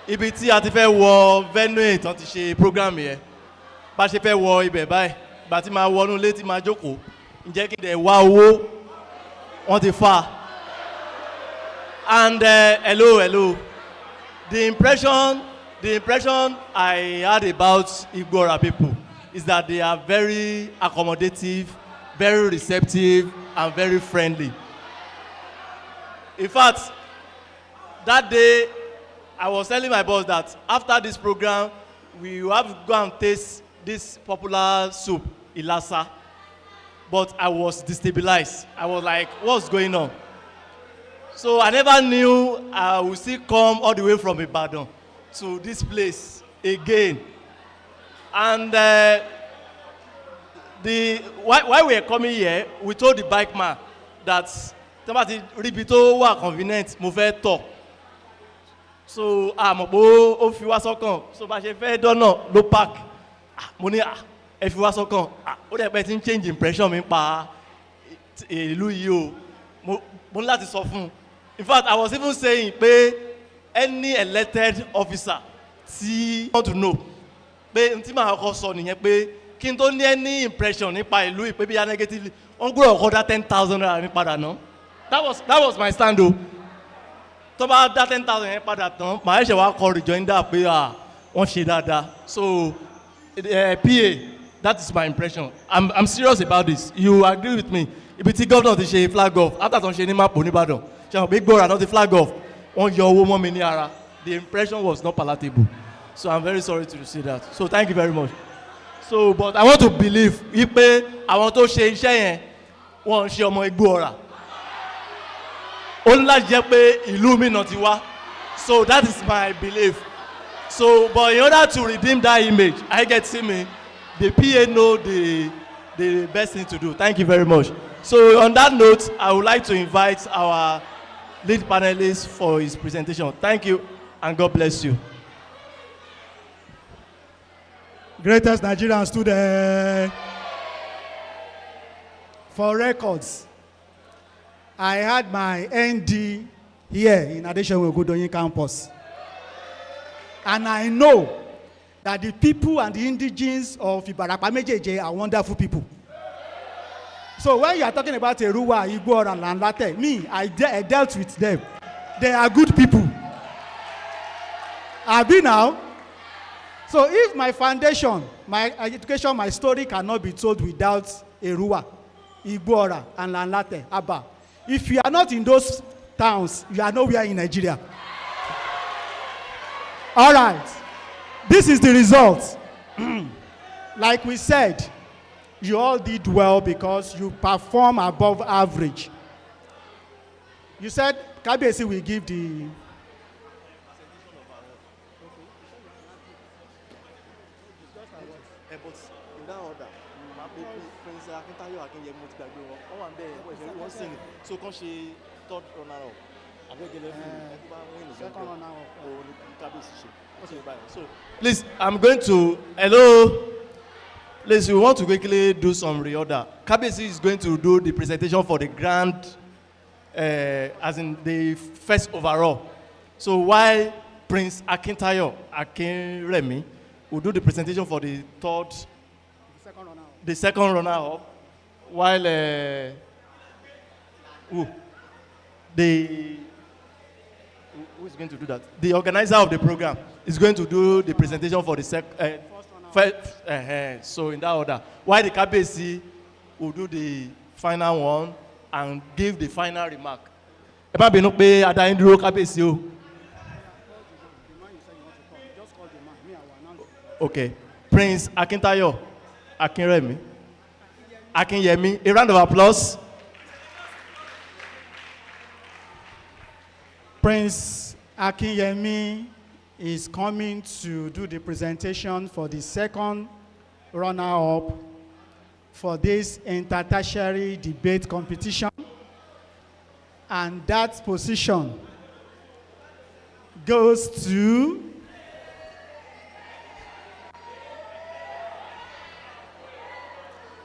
Ibi tí a ti fẹ́ wọ venue tán ti ṣe program yẹn, bá ṣe fẹ́ wọ ibẹ̀ báyìí, bá ti máa wọnú ilé tí máa jókòó, ǹjẹ́ kí n dẹ̀ wá owó, wọ́n ti fà. And hello. The impression I had about Igbo-ora people is that they are very accommodative, very receptive, and very friendly. In fact, that day, I was telling my boss that after this program, we will have to go and taste this popular soup, Ilasa. But I was destabilized. I was like, what's going on? So I never knew I would still come all the way from Ibadan to this place again. And while we were coming here, we told the bike man that somebody ribito wa convenient mo fẹ́ tọ̀. So àmọ́ pé ó fi wá sọ́kàn. So bá ṣe fẹ́ dọ́nà ló park. Mo ní ẹ fi wá sọ́kàn. Ó dẹ̀ pẹ́ tí ń change impression mi pa ìlú yìí o. Mo ní láti sọ fún un. In fact, I was even saying pé any elected officer tí want to know pé n tí màá kọ́ sọ nìyẹn pé kí n tó ní any impression nípa ìlú ìpé bí i negatively wọ́n gbọ́dọ̀ kọ́ dá 10,000 naira mi padà ná. That was my stand o. Tó bá dá 10,000 yẹn padà tán màá ṣe wá kọ rejoinder pé wọ́n ṣe dáadáa. So PA, that is my impression. I'm serious about this. You agree with me? Ibi tí governor ti ṣe flag off after tó ń ṣe ní Mapo nìbàdàn ṣe àwọn Igbo-ora náà ti flag off wọ́n yọ owó mọ́ mi ní ara. The impression was not palatable. So I'm very sorry to see that. So thank you very much. So but I want to believe wípé àwọn tó ṣe iṣẹ́ yẹn wọ́n ń ṣe ọmọ Igbo-ora. Ó ní láti jẹ́ pé ìlú mi náà ti wá. So that is my belief. So but in order to redeem that image, I get see me, the PA know the best thing to do. Thank you very much. So on that note, I would like to invite our lead panelist for his presentation. Thank you and God bless you. Greatest Nigerian student. For records, I had my ND here in addition with Godoyin campus. And I know that the people and the indigenes of Ibarapa Mejeje are wonderful people. So when you are talking about Eruwa, Igbo-ora, and Late, me, I dealt with them. They are good people. Abi now. So if my foundation, my education, my story cannot be told without Eruwa, Igbo-ora, and Lanlate, Abba. If you are not in those towns, you are nowhere in Nigeria. All right. This is the result. Like we said, you all did well because you perform above average. You said KBC will give the... So quand she third runner up, second runner up. So please, I'm going to hello. Please, we want to quickly do some reorder. KBC is going to do the presentation for the grand, as in the first overall. So while Prince Akintayo Akinremi will do the presentation for the third, the second runner up, while who is going to do that? The organizer of the program is going to do the presentation for the first. So in that order, while the KBC will do the final one and give the final remark. Okay, Prince Akintayo Akinremi Akinyemi, a round of applause. Prince Akinyemi is coming to do the presentation for the second runner-up for this inter-tertiary debate competition. And that position goes to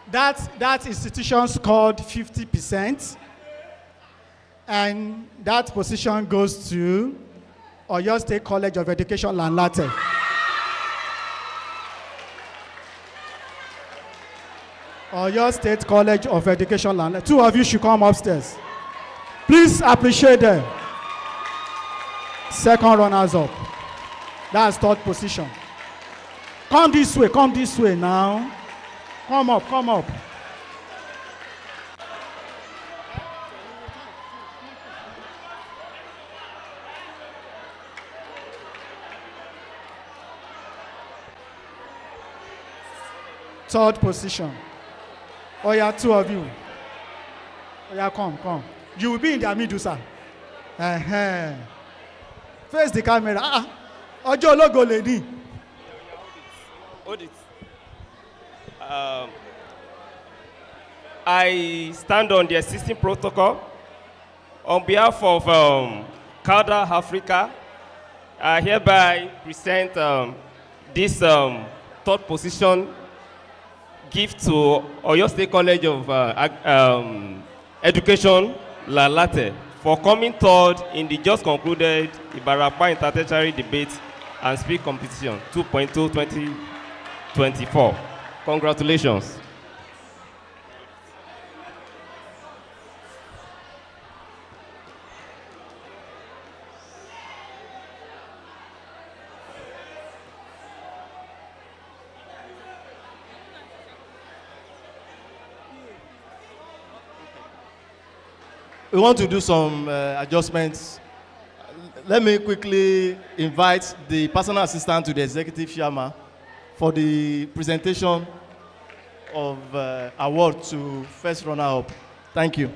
that institution scored 50%. And that position goes to Oyo State College of Education, Lanlate. Oyo State College of Education, Lanlate. Two of you should come upstairs. Please appreciate them. Second runners up. That's third position. Come this way now. Come up. Third position. Oh yeah, two of you. Oh yeah, come. You will be in the middle, sir. Face the camera. Ojo logo lady. Hold it. I stand on the existing protocol. On behalf of Calda Africa, I hereby present this third position gift to Oyo State College of Education, Lanlate, for coming third in the just concluded Ibarapa Inter-Tertiary Debate and Speak Competition 2.2 2024. Congratulations. We want to do some adjustments. Let me quickly invite the personal assistant to the executive chairman for the presentation of award to first runner-up. Thank you.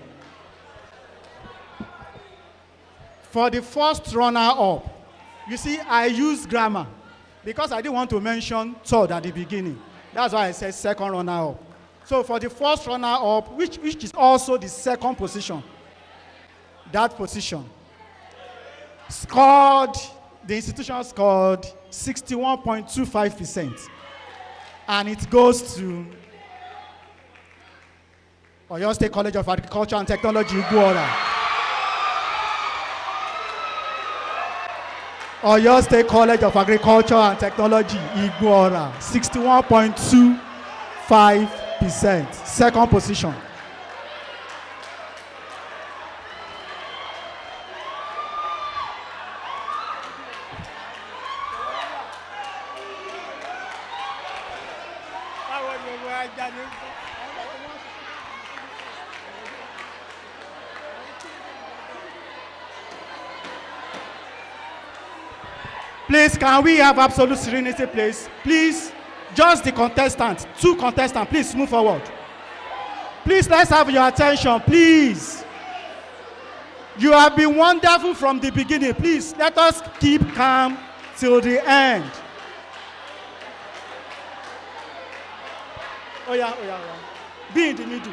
For the first runner-up, you see, I used grammar because I didn't want to mention third at the beginning. That's why I said second runner-up. So for the first runner-up, which is also the second position, that position scored, the institution scored 61.25%. And it goes to Oyo State College of Agriculture and Technology, Igbo-ora. Oyo State College of Agriculture and Technology, Igbo-ora, 61.25%. Second position. Please, can we have absolute serenity, please? Please, just the contestant, 2 contestants, please move forward. Please, let's have your attention, please. You have been wonderful from the beginning. Please, let us keep calm till the end. Oh yeah. Be in the middle.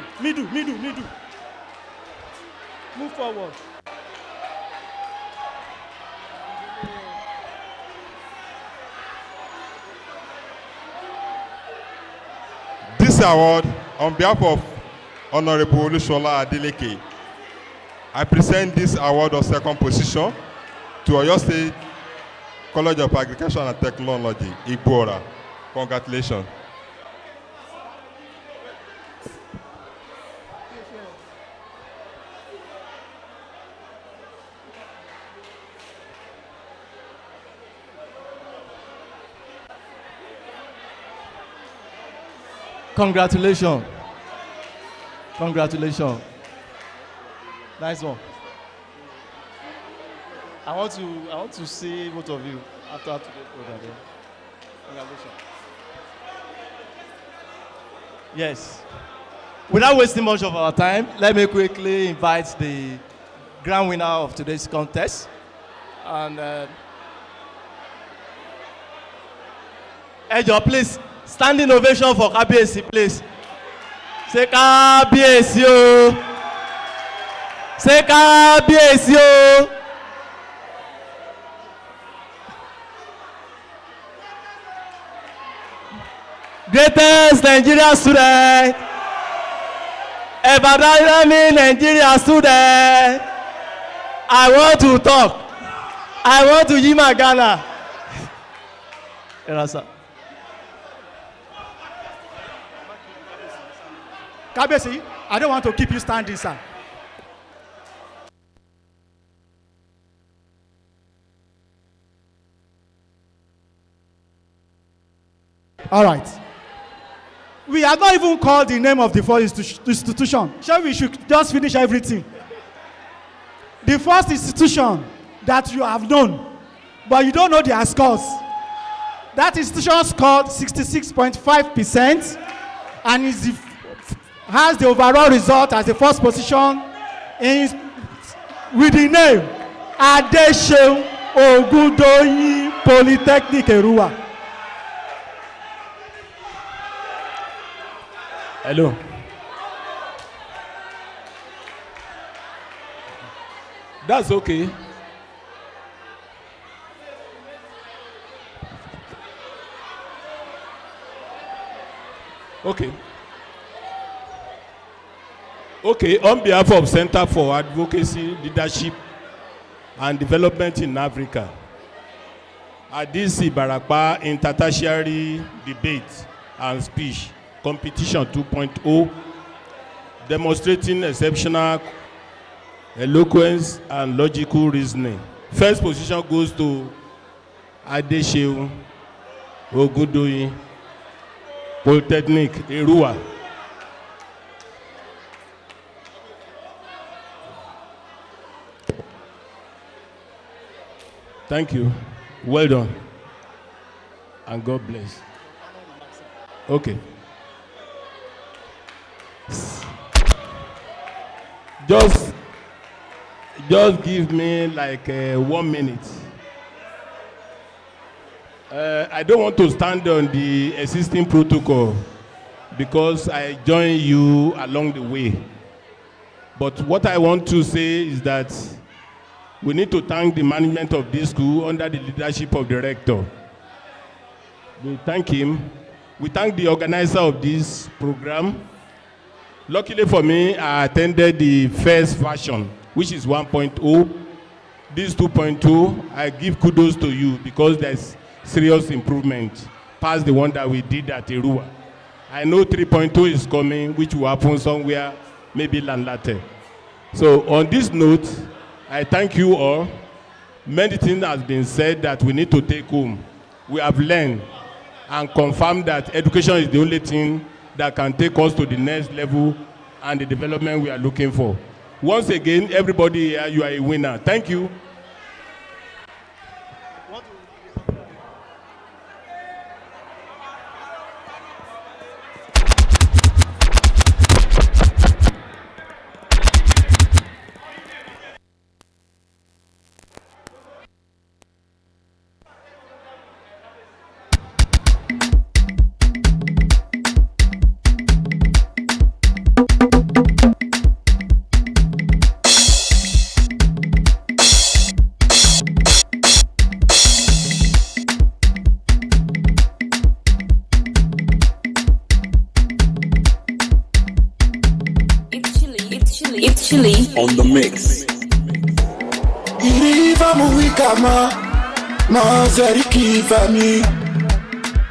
Move forward. This award, on behalf of Honorable Olusola Adeleke, I present this award of second position to Oyo State College of Agriculture and Technology, Igbo-ora. Congratulations. Congratulations. Congratulations. Nice one. I want to see both of you after today's program. Congratulations. Yes. Without wasting much of our time, let me quickly invite the grand winner of today's contest. And Ejo, please, standing ovation for Kabiyesi, please. Say Kabiyesi o. Say Kabiyesi o. Greatest Nigerian student. Ebadalami Nigeria student. I want to talk. I want to give my Ghana. Kabiyesi, I don't want to keep you standing, sir. All right. We have not even called the name of the first institution. Shall we should just finish everything? The first institution that you have known, but you don't know their scores. That institution scored 66.5% and has the overall result as the first position with the name Adeseun Ogundoyin Polytechnic Erua. Hello. That's okay. Okay. Okay, on behalf of Center for Advocacy, Leadership and Development in Africa, at this Ibarapa Inter-Tertiary Debate and Speech Competition 2.0, demonstrating exceptional eloquence and logical reasoning. First position goes to Adeseun Ogundoyin Polytechnic Erua. Thank you. Well done. And God bless. Okay. Just give me like 1 minute. I don't want to stand on the existing protocol because I joined you along the way. But what I want to say is that we need to thank the management of this school under the leadership of the rector. We thank him We thank the organizer of this program. Luckily for me, I attended the first version, which is 1.0. This 2.2, I give kudos to you because there's serious improvement past the one that we did at Erua. I know 3.2 is coming, which will happen somewhere, maybe later. So on this note, I thank you all. Many things have been said that we need to take home. We have learned and confirmed that education is the only thing that can take us to the next level and the development we are looking for. Once again, everybody here, you are a winner. Thank you. It's chilly on the mix. Iriva muwikama mazariki fami.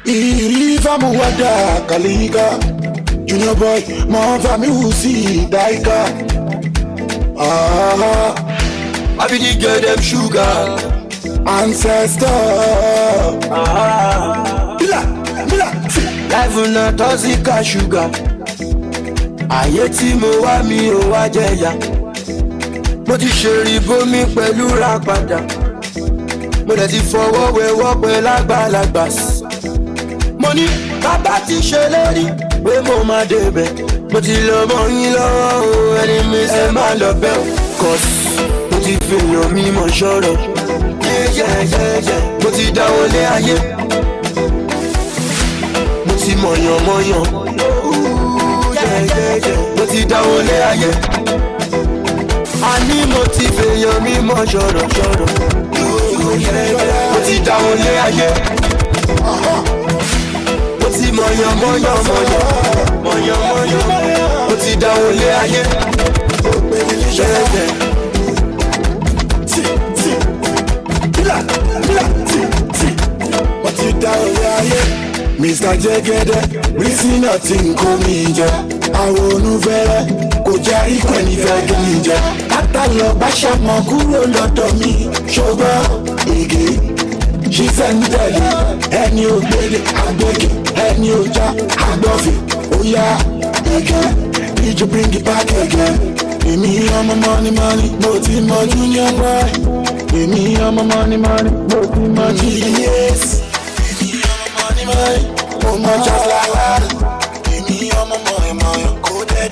Iriva muwada kaliga. Junior boy fami usi daika. I be the girl them sugar ancestor. Mila, life na toxic sugar. Ayé tí mo wá mi ò wá jẹ̀yà. Mo ti ṣèrí bómi pẹ̀lú ra padà. Mo dẹ̀ ti fọwọ́ wẹwọ́ pẹ̀ lágbàlagbà. Mo ní bàbá ti ṣèlérí pé mo máa débẹ̀. Mo ti lọ mọ́ yín lọ́wọ́ o, ẹni mi ṣe máa lọ bẹ́ o. Cause mo ti fèèyàn mi mọ̀ ṣọ́rọ̀. Mo ti dáwọ́lé ayé. Mo ti mọ̀yàn. Mo ti dáwọ́lé ayé. Àní mo ti fèèyàn mi mọ̀ ṣọ̀rọ̀. Mo ti dáwọ́lé ayé. Mo ti mọ̀yàn. Mo ti dáwọ́lé ayé. Mo ti dáwọ́lé ayé. Mr. Jẹ́gẹ́dẹ́, reason nothing kò mí jẹ. Àwọn onúfẹ́rẹ́ kò jẹ́ ikọ̀ nífẹ̀ẹ́ kí mi jẹ. Kátà lọ bá ṣàmọ̀ kúrò lọ́dọ̀ mi. Ṣùgbọ́n ègé ṣiṣẹ́ ń tẹ̀lé. Ẹni ò gbélé àgbègè, ẹni ò já àgbọ̀fẹ̀. Ó yá ègé, did you bring it back again? Èmi ọmọ money, mo ti mọ junior boy. Èmi ọmọ money, mo ti mọ GS. Oh my God, I'm a money, go dead.